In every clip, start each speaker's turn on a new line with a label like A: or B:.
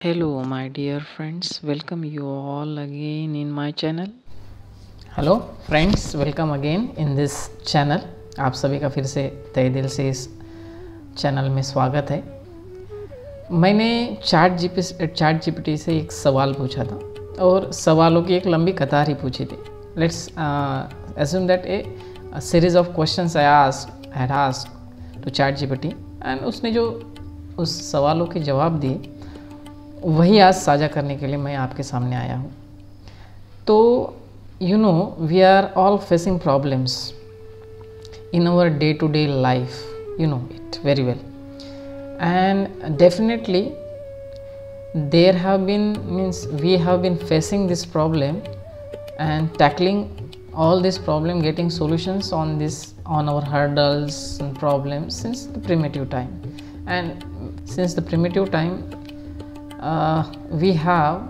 A: Hello, my dear friends. Welcome you all again in my channel.
B: Hello friends, welcome again in this channel. आप सभी का फिर से तहे दिल से इस चैनल में स्वागत है। मैंने चैट जीपीटी से एक सवाल पूछा था और सवालों की एक लंबी कतार ही पूछी थी। Let's assume that a series of questions I had asked to ChatGPT and उसने जो उस सवालों के जवाब दिए वही आज साझा करने के लिए मैं आपके सामने आया हूँ। तो you know, we are all facing problems in our day-to-day life, you know it very well, and definitely there have been we have been facing this problem and tackling all this problem, getting solutions on our hurdles and problems since the primitive time. And since the primitive time we have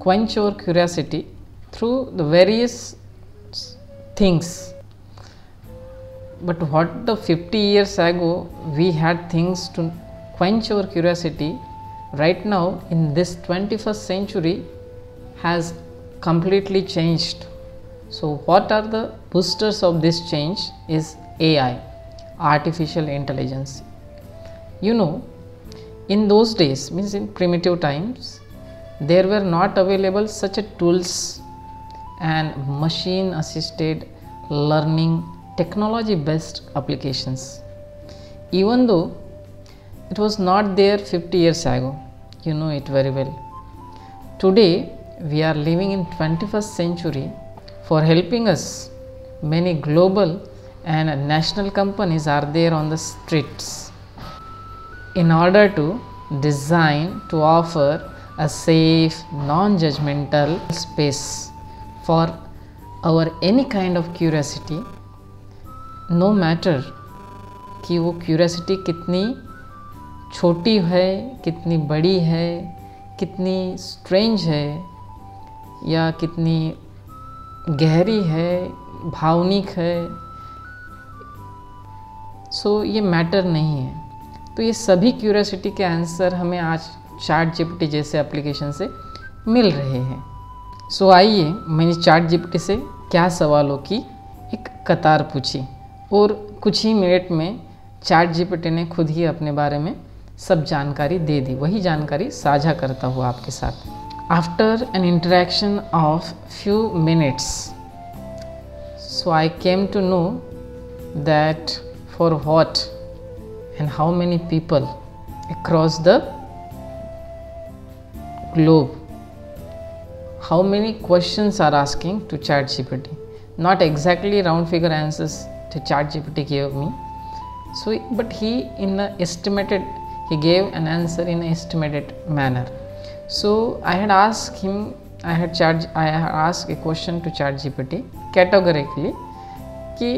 B: quenched our curiosity through the various things. But what the 50 years ago we had things to quench our curiosity, right now in this 21st century has completely changed. So what are the boosters of this change is AI, artificial intelligence. You know, in those days, means in primitive times, there were not available such a tools and machine assisted learning technology based applications. Even though it was not there 50 years ago, you know it very well. Today we are living in 21st century. For helping us, many global and national companies are there on the streets in order to design to offer a safe, non-judgmental space for our any kind of curiosity, no matter कि वो curiosity कितनी छोटी है, कितनी बड़ी है, कितनी strange है या कितनी गहरी है, भावनिक है, सो ये मैटर नहीं है। तो ये सभी क्यूरियोसिटी के आंसर हमें आज चैट जीपीटी जैसे एप्लीकेशन से मिल रहे हैं। सो आइए, मैंने चैट जीपीटी से क्या सवालों की एक कतार पूछी और कुछ ही मिनट में चैट जीपीटी ने खुद ही अपने बारे में सब जानकारी दे दी। वही जानकारी साझा करता हुआ आपके साथ। After an interaction of few minutes, so I came to know that for what and how many people across the globe, how many questions are asking to ChatGPT. Not exactly round figure answers to ChatGPT gave me, so but he gave an answer in an estimated manner. So I had asked a question to ChatGPT categorically कि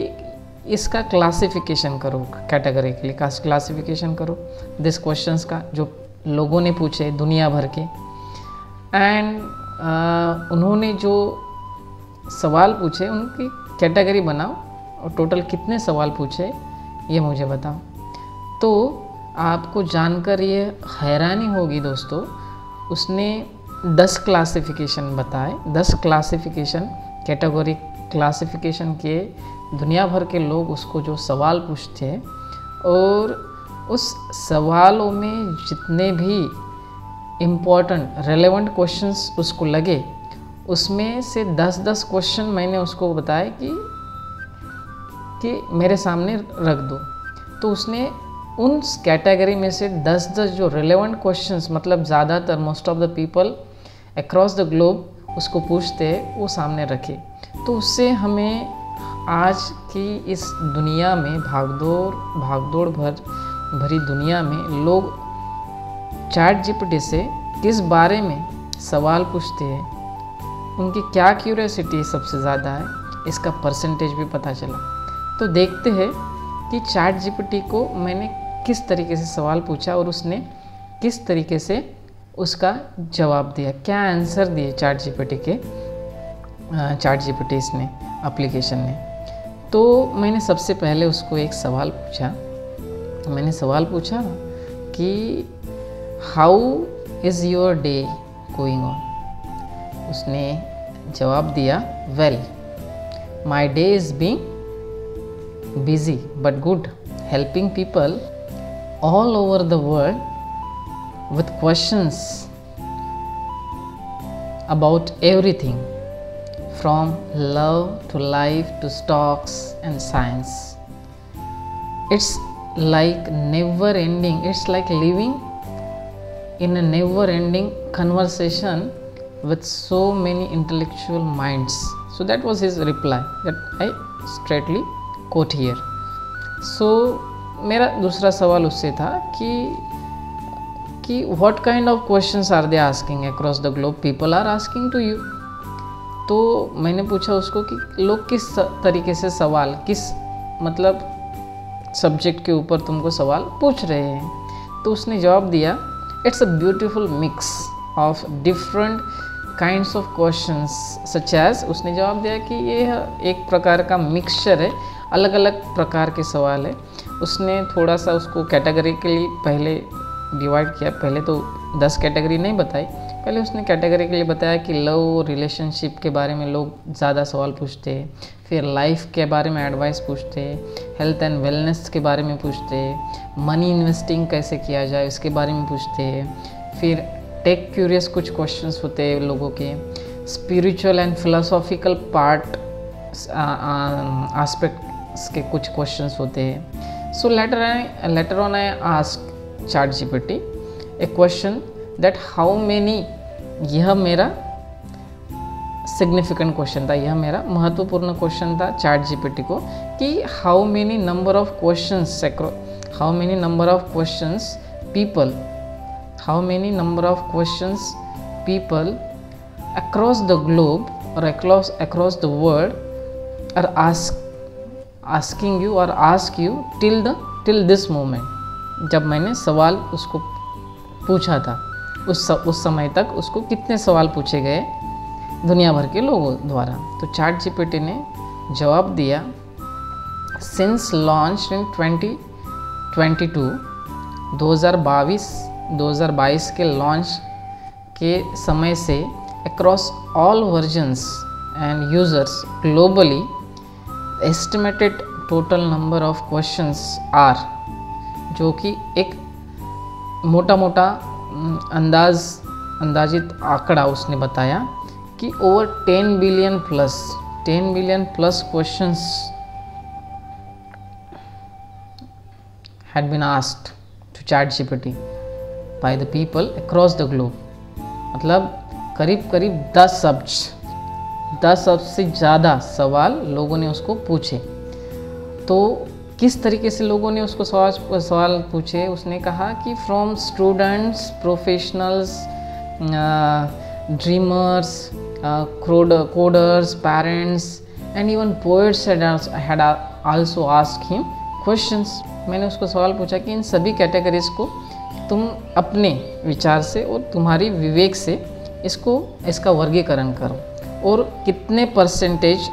B: इसका classification करो, categorically classification करो this questions का जो लोगों ने पूछे दुनिया भर के। एंड उन्होंने जो सवाल पूछे उनकी कैटेगरी बनाओ और टोटल कितने सवाल पूछे ये मुझे बताओ। तो आपको जानकर ये हैरानी होगी दोस्तों, उसने 10 क्लासिफिकेशन बताए। 10 क्लासिफिकेशन कैटेगरी क्लासिफिकेशन के दुनिया भर के लोग उसको जो सवाल पूछते हैं और उस सवालों में जितने भी इम्पोर्टेंट रेलेवेंट क्वेश्चंस उसको लगे उसमें से 10-10 क्वेश्चन मैंने उसको बताया कि मेरे सामने रख दो। तो उसने उन कैटेगरी में से 10-10 जो रेलेवेंट क्वेश्चंस, मतलब ज़्यादातर most of the people across the globe उसको पूछते हैं, वो सामने रखे। तो उससे हमें आज की इस दुनिया में भागदौड़ भरी दुनिया में लोग चैट जीपीटी से किस बारे में सवाल पूछते हैं, उनकी क्या क्यूरियोसिटी सबसे ज़्यादा है, इसका परसेंटेज भी पता चला। तो देखते हैं कि चैट जीपीटी को मैंने किस तरीके से सवाल पूछा और उसने किस तरीके से उसका जवाब दिया, क्या आंसर दिए चैट जीपीटी इसने एप्लीकेशन ने। तो मैंने सबसे पहले उसको एक सवाल पूछा। मैंने सवाल पूछा कि how is your day going on? उसने जवाब दिया, well my day is being busy but good, helping people all over the world with questions about everything from love to life to stocks and science. It's like never ending, it's like living in a never ending conversation with so many intellectual minds. So that was his reply that I straightly quote here. So मेरा दूसरा सवाल उससे था कि what kind of questions are they asking across the globe, people are asking to you. तो मैंने पूछा उसको कि लोग किस तरीके से सवाल, किस मतलब सब्जेक्ट के ऊपर तुमको सवाल पूछ रहे हैं। तो उसने जवाब दिया, it's a beautiful mix of different kinds of questions such as, उसने जवाब दिया कि ये एक प्रकार का मिक्सचर है, अलग अलग प्रकार के सवाल है। उसने थोड़ा सा उसको कैटेगरिकली पहले डिवाइड किया। पहले तो 10 कैटेगरी नहीं बताई, पहले उसने कैटेगरिकली बताया कि लव रिलेशनशिप के बारे में लोग ज़्यादा सवाल पूछते हैं, फिर लाइफ के बारे में एडवाइस पूछते हैं, हेल्थ एंड वेलनेस के बारे में पूछते हैं, मनी इन्वेस्टिंग कैसे किया जाए इसके बारे में पूछते हैं, फिर टेक क्यूरियस कुछ क्वेश्चंस होते हैं लोगों के, spiritual and philosophical part aspects के कुछ क्वेश्चंस होते हैं। So later on I asked ChatGPT a question that how many, यह मेरा सिग्निफिकेंट क्वेश्चन था, यह मेरा महत्वपूर्ण क्वेश्चन था ChatGPT को, कि how many number of questions people across the globe or across the world are asking you or ask you till this moment। जब मैंने सवाल उसको पूछा था उस समय तक उसको कितने सवाल पूछे गए दुनिया भर के लोगों द्वारा। तो ChatGPT ने जवाब दिया, सिंस लॉन्च इन 2022, 2022 के लॉन्च के समय से across all versions and users globally estimated total number of questions are, जो कि एक मोटा मोटा अंदाजित आंकड़ा उसने बताया कि over 10 billion plus questions had been asked to ChatGPT by the people across the globe। मतलब करीब 10 से ज़्यादा सवाल लोगों ने उसको पूछे। तो किस तरीके से लोगों ने उसको सवाल पूछे, उसने कहा कि from students, professionals, dreamers, coders, parents and even poets had also asked him questions। मैंने उसको सवाल पूछा कि इन सभी कैटेगरीज को तुम अपने विचार से और तुम्हारी विवेक से इसका वर्गीकरण करो, और कितने परसेंटेज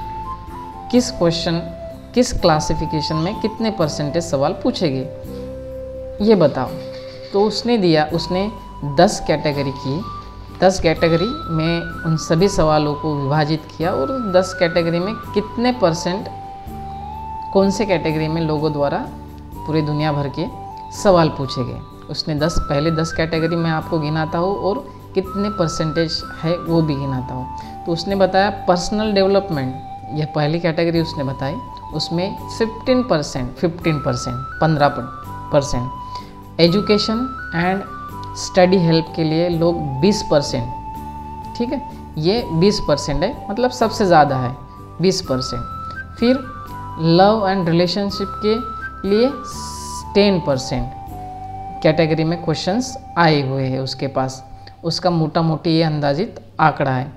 B: किस क्लासिफिकेशन में कितने परसेंटेज सवाल पूछेंगे ये बताओ। तो उसने 10 कैटेगरी की, 10 कैटेगरी में उन सभी सवालों को विभाजित किया, और 10 कैटेगरी में कितने परसेंट कौन से कैटेगरी में लोगों द्वारा पूरी दुनिया भर के सवाल पूछे गए। उसने पहले 10 कैटेगरी में आपको गिनाता हूँ और कितने परसेंटेज है वो भी गिनाता हूँ। तो उसने बताया पर्सनल डेवलपमेंट, यह पहली कैटेगरी उसने बताई, उसमें 15%, एजुकेशन एंड स्टडी हेल्प के लिए लोग 20%, ठीक है, ये 20% है, मतलब सबसे ज़्यादा है 20%। फिर लव एंड रिलेशनशिप के लिए 10% कैटेगरी में क्वेश्चंस आए हुए हैं उसके पास, उसका मोटा मोटी ये अंदाजित आंकड़ा है।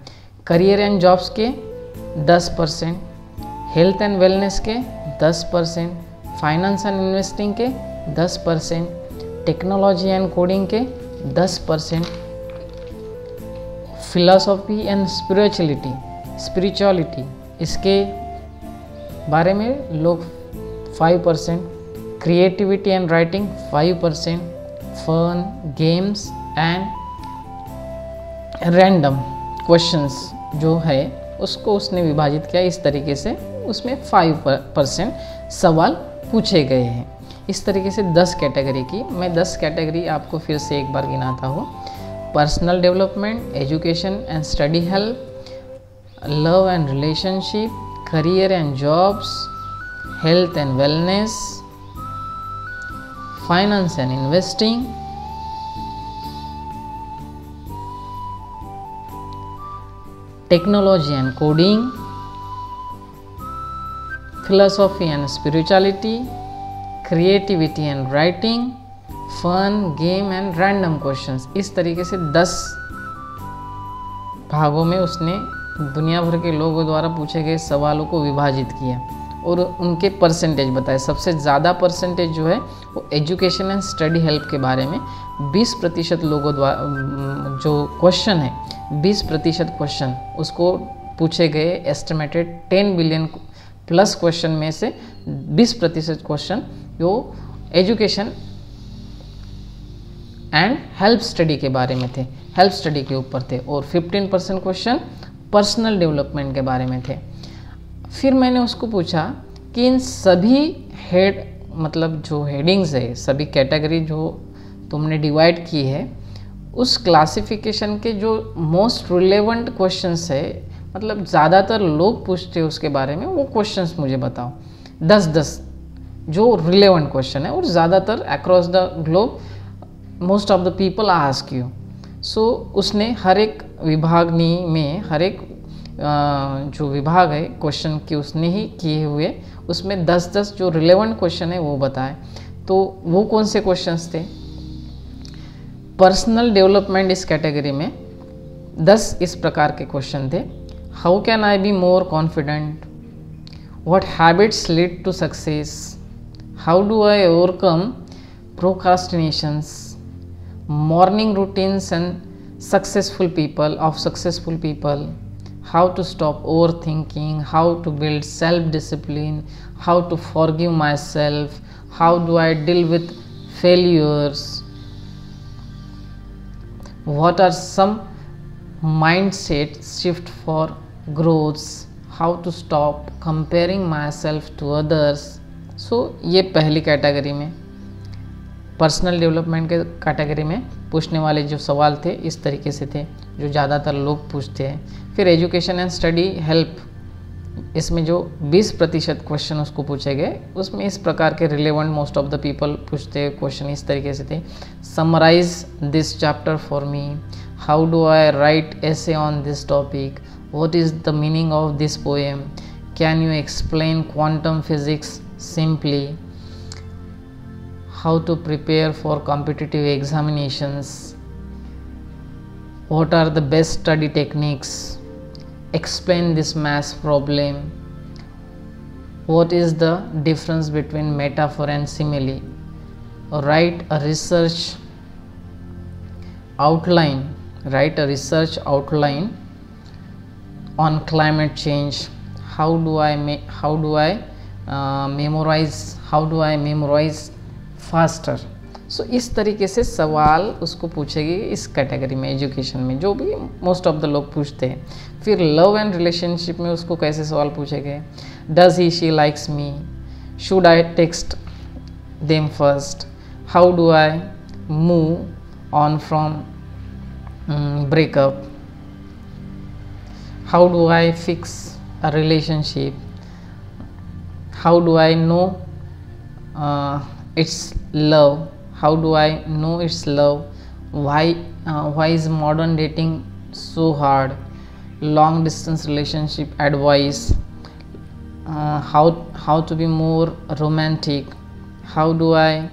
B: करियर एंड जॉब्स के 10%, हेल्थ एंड वेलनेस के 10%, फाइनेंस एंड इन्वेस्टिंग के 10%, टेक्नोलॉजी एंड कोडिंग के 10%, फिलॉसफी एंड स्पिरिचुअलिटी इसके बारे में लोग 5%, creativity and writing 5%, fun, games and random questions जो है उसको उसने विभाजित किया इस तरीके से, उसमें 5% सवाल पूछे गए हैं। इस तरीके से 10 कैटेगरी की, मैं 10 कैटेगरी आपको फिर से एक बार गिनाता हूँ। Personal development, education and study help, love and relationship, career and jobs, health and wellness, finance and investing, technology and coding, philosophy and spirituality, creativity and writing, fun, game and random questions। इस तरीके से 10 भागों में उसने दुनिया भर के लोगों द्वारा पूछे गए सवालों को विभाजित किया और उनके परसेंटेज बताए। सबसे ज़्यादा परसेंटेज जो है वो एजुकेशन एंड स्टडी हेल्प के बारे में 20% लोगों द्वारा जो क्वेश्चन है, 20% क्वेश्चन उसको पूछे गए। एस्टिमेटेड 10 बिलियन प्लस क्वेश्चन में से 20% क्वेश्चन जो एजुकेशन एंड हेल्प स्टडी के बारे में थे, हेल्प स्टडी के ऊपर थे, और 15% क्वेश्चन पर्सनल डेवलपमेंट के बारे में थे। फिर मैंने उसको पूछा कि इन सभी हेड मतलब जो हेडिंग्स है, सभी कैटेगरी जो तुमने डिवाइड की है, उस क्लासिफिकेशन के जो मोस्ट रिलेवेंट क्वेश्चंस है, मतलब ज़्यादातर लोग पूछते हैं उसके बारे में, वो क्वेश्चंस मुझे बताओ। 10 जो रिलेवेंट क्वेश्चन है और ज़्यादातर across the globe most of the people ask you. So उसने हर एक विभागनी में हर एक जो विभाग है क्वेश्चन की उसने ही किए हुए, उसमें 10 जो रिलेवेंट क्वेश्चन है वो बताए। तो वो कौन से क्वेश्चंस थे? पर्सनल डेवलपमेंट इस कैटेगरी में 10 इस प्रकार के क्वेश्चन थे। How can I be more confident, what habits lead to success, how do I overcome procrastinations, morning routines and successful people, how to stop overthinking, how to build self-discipline, how to forgive myself, how do I deal with failures, what are some mindset shift for growth, how to stop comparing myself to others। so ये पहली category में personal development के category में पूछने वाले जो सवाल थे इस तरीके से थे जो ज़्यादातर लोग पूछते हैं। फिर एजुकेशन एंड स्टडी हेल्प, इसमें जो 20% क्वेश्चन उसको पूछे गए, उसमें इस प्रकार के relevant most of the people पूछते क्वेश्चन इस तरीके से थे। Summarise this chapter for me, how do I write essay on this topic, what is the meaning of this poem, can you explain quantum physics simply, how to prepare for competitive examinations, what are the best study techniques, explain this math problem, what is the difference between metaphor and simile, write a research outline on climate change, how do I memorize faster. So इस तरीके से सवाल उसको पूछेगी इस category में, education में, जो भी मोस्ट ऑफ द लोग पूछते हैं। फिर लव एंड रिलेशनशिप में उसको कैसे सवाल पूछे गए? Does he she likes me, should I text them first, how do I move on from breakup, how do I fix a relationship, how do I know it's love, how do I know it's love, why is modern dating so hard, long distance relationship advice, how to be more romantic, how do I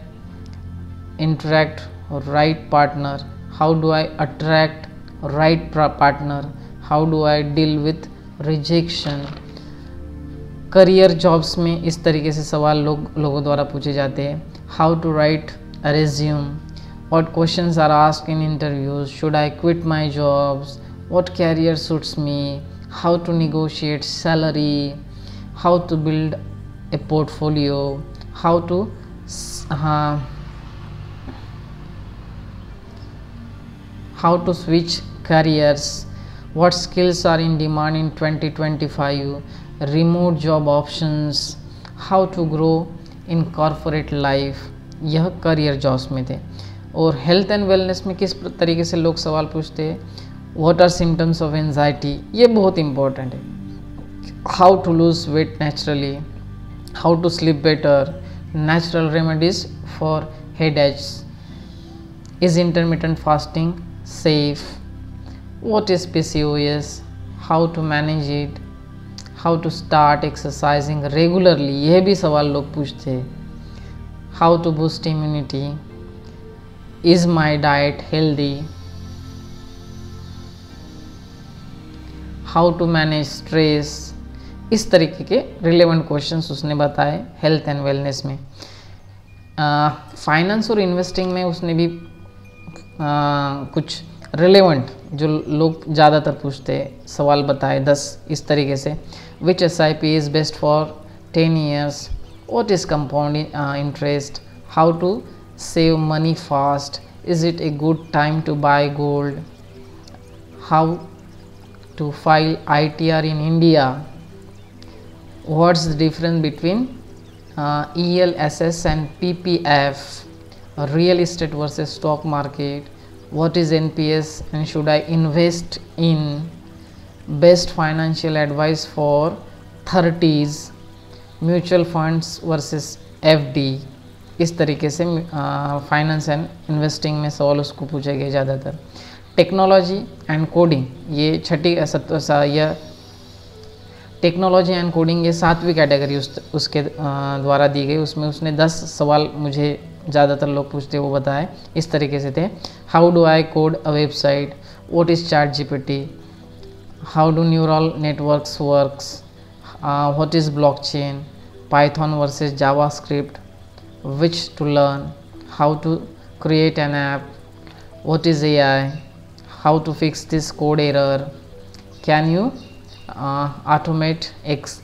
B: interact right partner, how do I attract right partner, how do I deal with rejection। Career jobs में इस तरीके से सवाल लोगों द्वारा पूछे जाते हैं। How to write a resume, what questions are asked in interviews, should I quit my jobs, what career suits me, how to negotiate salary, how to build a portfolio, how to switch careers, what skills are in demand in 2025, remote job options, how to grow in corporate life, यह career jobs में थे। और health and wellness में किस तरीके से लोग सवाल पूछते हैं, what are symptoms of anxiety, ये बहुत इंपॉर्टेंट है। How to lose weight naturally, how to sleep better, natural remedies for headaches, is intermittent fasting safe, what is PCOS, how to manage it, how to start exercising regularly, यह भी सवाल लोग पूछते हैं। how to boost immunity, is my diet healthy, how to manage stress, इस तरीके के relevant questions उसने बताए हेल्थ एंड वेलनेस में। फाइनेंस और इन्वेस्टिंग में उसने भी कुछ रिलेवेंट जो लोग ज़्यादातर पूछते हैं सवाल बताए 10 इस तरीके से। Which SIP is best for 10 years, what is compound interest, how to save money fast, is it a good time to buy gold, how to file ITR in India, what's the difference between ELSS and PPF, real estate versus stock market, what is NPS and should I invest in, best financial advice for 30s, mutual funds versus FD। इस तरीके से finance and investing में सवाल उसको पूछे गए ज़्यादातर। Technology and coding ये छठी यह टेक्नोलॉजी एंड कोडिंग ये 7वीं कैटेगरी उसके द्वारा दी गई। उसमें उसने 10 सवाल मुझे ज़्यादातर लोग पूछते वो बताए इस तरीके से थे। How do I code a website, what is ChatGPT, how do neural networks works, what is blockchain, Python versus JavaScript, which to learn, how to create an app, what is AI, how to fix this code error, can you automate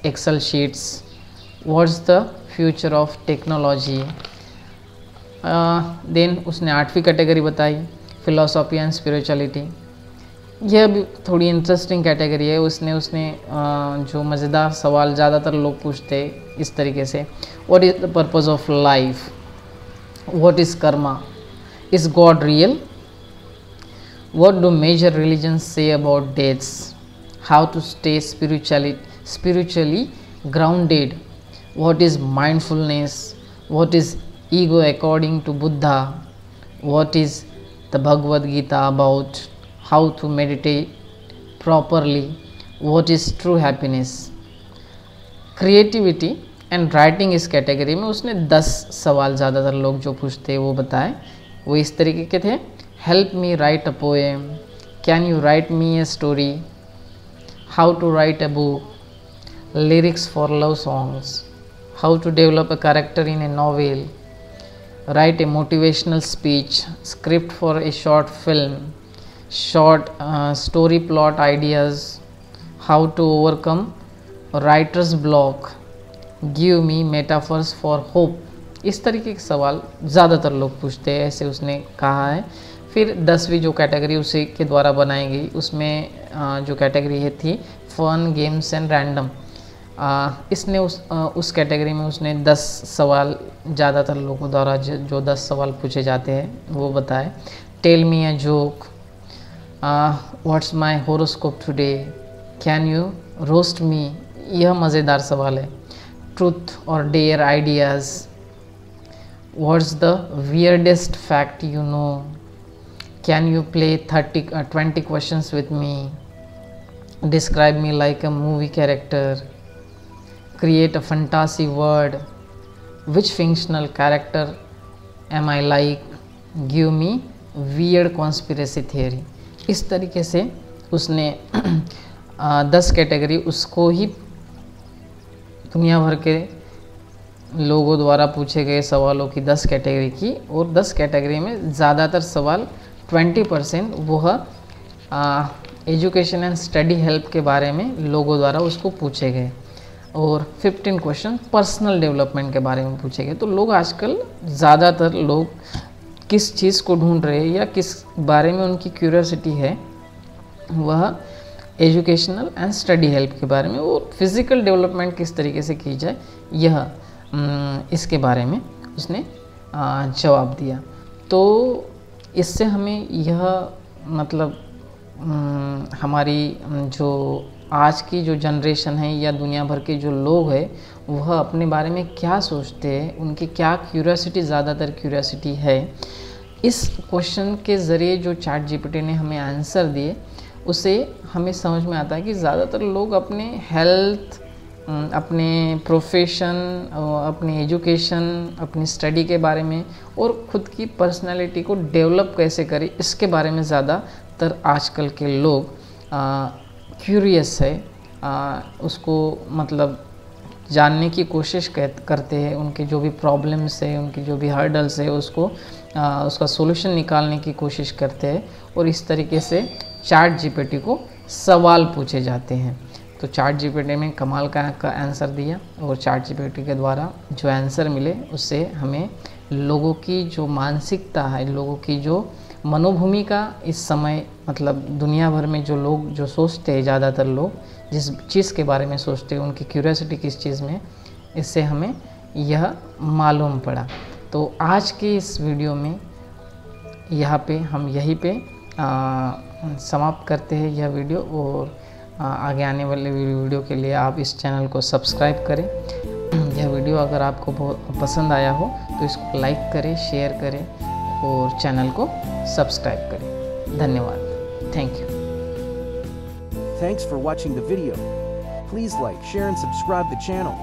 B: Excel sheets, what's the future of technology। Then उसने 8वीं category बताई philosophy and spirituality. यह भी थोड़ी interesting category है। उसने जो मज़ेदार सवाल ज़्यादातर लोग पूछते इस तरीके से, what is the purpose of life, what is karma, is God real, what do major religion say about deaths, how to stay spiritually grounded, what is mindfulness, what is ego according to Buddha, what is the Bhagavad Gita about, how to meditate properly, what is true happiness। creativity and writing इस category में उसने 10 सवाल ज़्यादातर लोग जो पूछते वो बताए वो इस तरीके के थे। help me write a poem, can you write me a story, how to write a book, lyrics for love songs, how to develop a character in a novel, write a motivational speech, script for a short film, short story plot ideas, how to overcome writer's block, give me metaphors for hope। इस तरीके के सवाल ज़्यादातर लोग पूछते हैं, ऐसे उसने कहा है। फिर 10वीं जो कैटेगरी उसी के द्वारा बनाई गई उसमें जो कैटेगरी है थी फन गेम्स एंड रैंडम। इसने उस कैटेगरी में उसने 10 सवाल ज़्यादातर लोगों द्वारा जो 10 सवाल पूछे जाते हैं वो बताए। Tell me a joke, what's my horoscope today, can you roast me, यह मज़ेदार सवाल है। ट्रूथ और dare ideas, what's the weirdest fact you know, can you play 20 questions with me, describe me like a movie character, create a fantasy world, which fictional character am I like, give me weird conspiracy theory। इस तरीके से उसने 10 category उसको ही दुनिया भर के लोगों द्वारा पूछे गए सवालों की 10 कैटेगरी की, और 10 कैटेगरी में ज़्यादातर सवाल 20% वह एजुकेशन एंड स्टडी हेल्प के बारे में लोगों द्वारा उसको पूछे गए, और 15 क्वेश्चन पर्सनल डेवलपमेंट के बारे में पूछे गए। तो लोग आजकल ज़्यादातर लोग किस चीज़ को ढूंढ रहे हैं या किस बारे में उनकी क्यूरियोसिटी है वह एजुकेशनल एंड स्टडी हेल्प के बारे में और फिज़िकल डेवलपमेंट किस तरीके से की जाए, यह इसके बारे में उसने जवाब दिया। तो इससे हमें यह मतलब हमारी जो आज की जो जनरेशन है या दुनिया भर के जो लोग हैं वह अपने बारे में क्या सोचते हैं, उनकी क्या क्यूरियोसिटी, ज़्यादातर क्यूरियोसिटी है। इस क्वेश्चन के ज़रिए जो चैट जीपीटी ने हमें आंसर दिए उससे हमें समझ में आता है कि ज़्यादातर लोग अपने हेल्थ, अपने प्रोफेशन, अपनी एजुकेशन, अपनी स्टडी के बारे में और ख़ुद की पर्सनालिटी को डेवलप कैसे करें इसके बारे में ज़्यादातर आजकल के लोग क्यूरियस है, उसको मतलब जानने की कोशिश करते हैं। उनके जो भी प्रॉब्लम्स है, उनकी जो भी हर्डल्स है उसको उसका सॉल्यूशन निकालने की कोशिश करते हैं और इस तरीके से चैट जीपीटी को सवाल पूछे जाते हैं। तो चैट जीपीटी ने कमाल का आंसर दिया और चैट जीपीटी के द्वारा जो आंसर मिले उससे हमें लोगों की जो मानसिकता है, लोगों की जो मनोभूमिका इस समय मतलब दुनिया भर में जो लोग जो सोचते हैं, ज़्यादातर लोग जिस चीज़ के बारे में सोचते हैं, उनकी क्यूरियोसिटी किस चीज़ में, इससे हमें यह मालूम पड़ा। तो आज के इस वीडियो में यहाँ पे हम यहीं पे समाप्त करते हैं यह वीडियो और आगे आने वाले वीडियो के लिए आप इस चैनल को सब्सक्राइब करें। यह वीडियो अगर आपको बहुत पसंद आया हो तो इसको लाइक करें, शेयर करें और चैनल को सब्सक्राइब करें। धन्यवाद। Thank you.
C: Thanks for watching the video. Please like, share and subscribe the channel.